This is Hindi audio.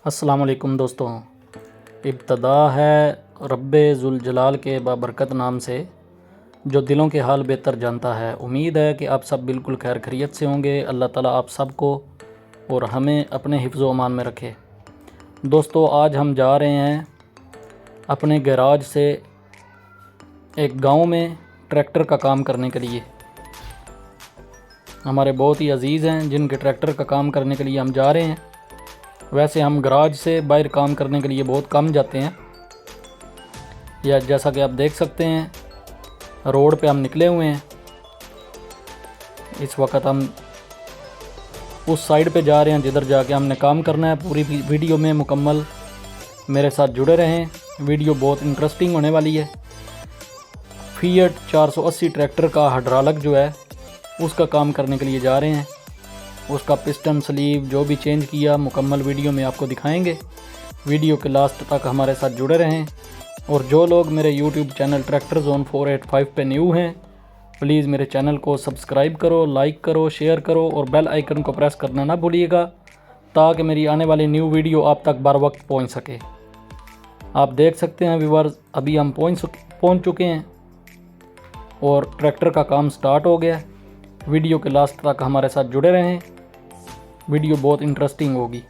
अस्सलाम वालेकुम दोस्तों। इब्तदा है रब्बे ज़ुल जलाल के बाबरकत नाम से जो दिलों के हाल बेहतर जानता है। उम्मीद है कि आप सब बिल्कुल खैर खैरियत से होंगे। अल्लाह ताला आप सबको और हमें अपने हिफ्ज़ व अमान में रखे। दोस्तों, आज हम जा रहे हैं अपने गैराज से एक गांव में ट्रैक्टर का काम करने के लिए। हमारे बहुत ही अजीज़ हैं जिनके ट्रैक्टर का काम करने के लिए हम जा रहे हैं। वैसे हम गराज से बाहर काम करने के लिए बहुत कम जाते हैं, या जैसा कि आप देख सकते हैं रोड पे हम निकले हुए हैं। इस वक्त हम उस साइड पे जा रहे हैं जिधर जाके हमने काम करना है। पूरी वीडियो में मुकम्मल मेरे साथ जुड़े रहें, वीडियो बहुत इंटरेस्टिंग होने वाली है। फिएट 480 ट्रैक्टर का हाइड्रोलिक जो है उसका काम करने के लिए जा रहे हैं। उसका पिस्टन स्लीव जो भी चेंज किया मुकम्मल वीडियो में आपको दिखाएंगे। वीडियो के लास्ट तक हमारे साथ जुड़े रहें। और जो लोग मेरे यूट्यूब चैनल ट्रैक्टर जोन 485 पे न्यू हैं, प्लीज़ मेरे चैनल को सब्सक्राइब करो, लाइक करो, शेयर करो और बेल आइकन को प्रेस करना ना भूलिएगा ताकि मेरी आने वाली न्यू वीडियो आप तक बर वक्त पहुँच सके। आप देख सकते हैं व्यूअर्स, अभी हम पहुँच चुके हैं और ट्रैक्टर का काम स्टार्ट हो गया। वीडियो के लास्ट तक हमारे साथ जुड़े रहें, वीडियो बहुत इंटरेस्टिंग होगी।